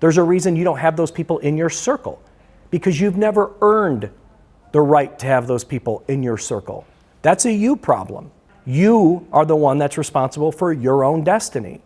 There's a reason you don't have those people in your circle, because you've never earned the right to have those people in your circle. That's a you problem. You are the one that's responsible for your own destiny.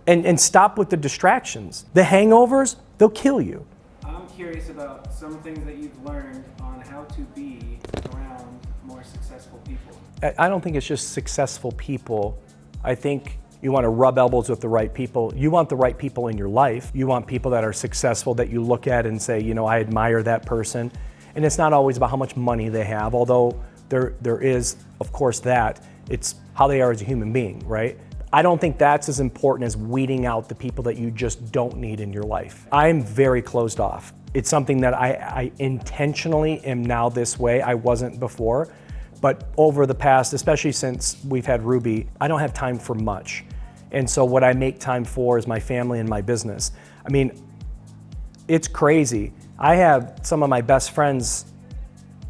And stop with the distractions. The hangovers, they'll kill you. I'm curious about some things that you've learned on how to be around more successful people. I don't think it's just successful people. I think you want to rub elbows with the right people. You want the right people in your life. You want people that are successful that you look at and say, I admire that person. And it's not always about how much money they have, although there is, of course, that. It's how they are as a human being, right? I don't think that's as important as weeding out the people that you just don't need in your life. I'm very closed off. It's something that I intentionally am now this way. I wasn't before. But over the past, especially since we've had Ruby, I don't have time for much. And so what I make time for is my family and my business. I mean, it's crazy. I have some of my best friends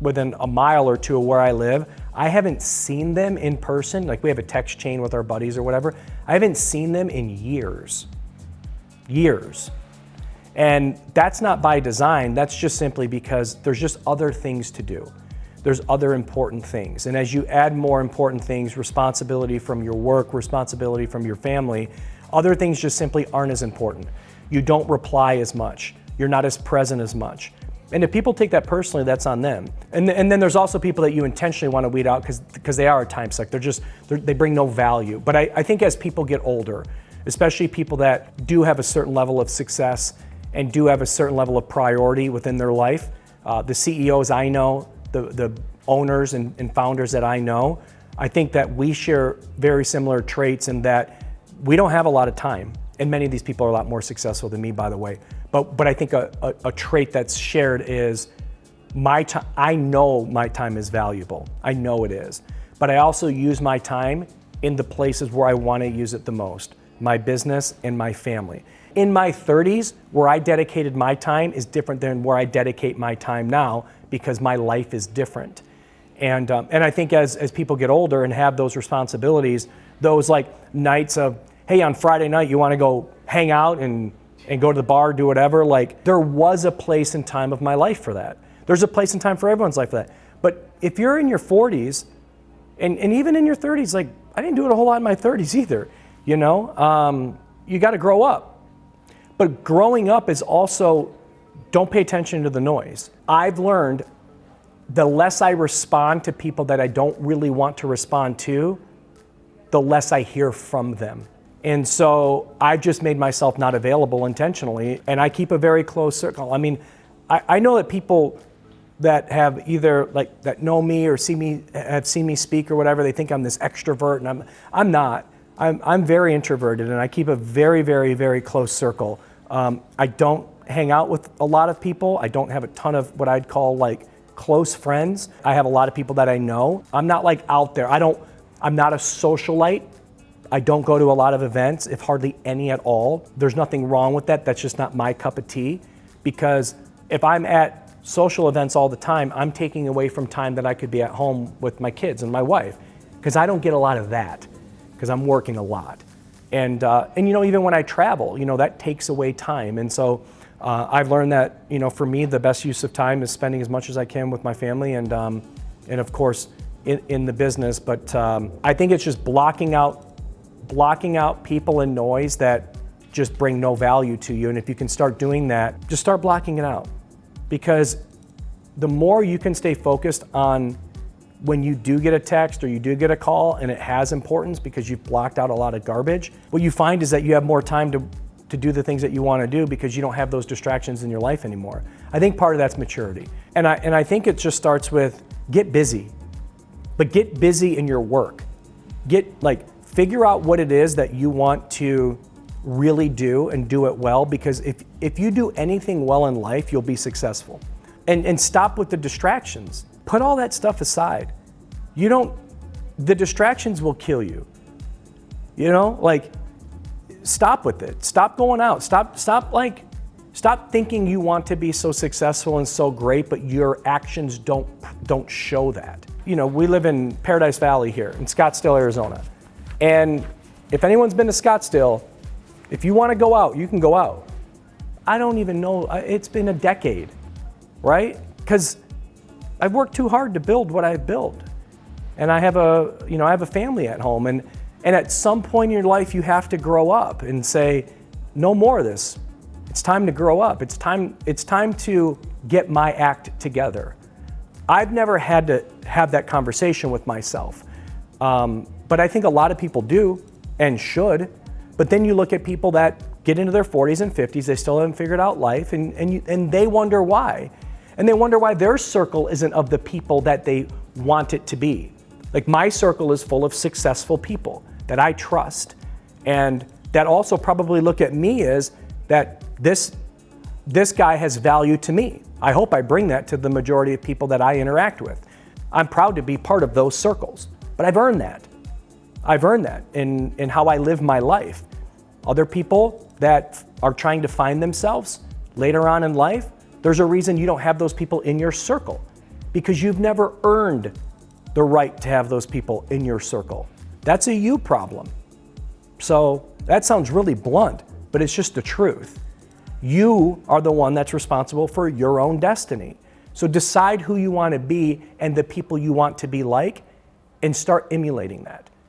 within a mile or two of where I live. I haven't seen them in person. Like, we have a text chain with our buddies or whatever. I haven't seen them in years. And that's not by design. That's just simply because there's just other things to do. There's other important things. And as you add more important things, responsibility from your work, responsibility from your family, other things just simply aren't as important. You don't reply as much. You're not as present as much. And if people take that personally, that's on them. And then there's also people that you intentionally want to weed out because they are a time suck. They bring no value. But I think as people get older, especially people that do have a certain level of success and do have a certain level of priority within their life, the CEOs I know, the owners and founders that I know, I think that we share very similar traits in that we don't have a lot of time. And many of these people are a lot more successful than me, by the way. But I think a trait that's shared is my time. I know my time is valuable. I know it is. But I also use my time in the places where I want to use it the most, my business and my family. In my 30s, where I dedicated my time is different than where I dedicate my time now, because my life is different. And I think as people get older and have those responsibilities, those like nights of, hey, on Friday night, you want to go hang out and go to the bar, do whatever, like there was a place and time of my life for that. There's a place and time for everyone's life for that. But if you're in your 40s and even in your 30s, like I didn't do it a whole lot in my 30s either, you got to grow up. But growing up is also, don't pay attention to the noise. I've learned the less I respond to people that I don't really want to respond to, the less I hear from them. And so I've just made myself not available intentionally, and I keep a very close circle. I mean, I know that people that have either like that know me or have seen me speak or whatever, they think I'm this extrovert, and I'm not. I'm very introverted, and I keep a very, very, very close circle. I don't hang out with a lot of people. I don't have a ton of what I'd call like close friends. I have a lot of people that I know. I'm not like out there. I'm not a socialite. I don't go to a lot of events, if hardly any at all. There's nothing wrong with that. That's just not my cup of tea. Because if I'm at social events all the time, I'm taking away from time that I could be at home with my kids and my wife. Because I don't get a lot of that, because I'm working a lot. And even when I travel, that takes away time. And so I've learned that, for me, the best use of time is spending as much as I can with my family and of course, in the business. But I think it's just blocking out people and noise that just bring no value to you. And if you can start doing that, just start blocking it out. Because the more you can stay focused on when you do get a text or you do get a call and it has importance because you've blocked out a lot of garbage, what you find is that you have more time to do the things that you want to do because you don't have those distractions in your life anymore. I think part of that's maturity. And I think it just starts with get busy, but get busy in your work. Figure out what it is that you want to really do and do it well, because if you do anything well in life, you'll be successful. And stop with the distractions. Put all that stuff aside. The distractions will kill you. Stop with it. Stop going out. Stop thinking you want to be so successful and so great, but your actions don't show that. We live in Paradise Valley here in Scottsdale, Arizona. And if anyone's been to Scottsdale, if you want to go out, you can go out. I don't even know, it's been a decade, right? Because I've worked too hard to build what I've built. And I have a family at home. And at some point in your life, you have to grow up and say, no more of this. It's time to grow up. It's time to get my act together. I've never had to have that conversation with myself. But I think a lot of people do and should. But then you look at people that get into their 40s and 50s, they still haven't figured out life, and they wonder why. And they wonder why their circle isn't of the people that they want it to be. Like, my circle is full of successful people that I trust, and that also probably look at me as that this guy has value to me. I hope I bring that to the majority of people that I interact with. I'm proud to be part of those circles, but I've earned that. I've earned that in how I live my life. Other people that are trying to find themselves later on in life, there's a reason you don't have those people in your circle, because you've never earned the right to have those people in your circle. That's a you problem. So that sounds really blunt, but it's just the truth. You are the one that's responsible for your own destiny. So decide who you want to be and the people you want to be like, and start emulating that.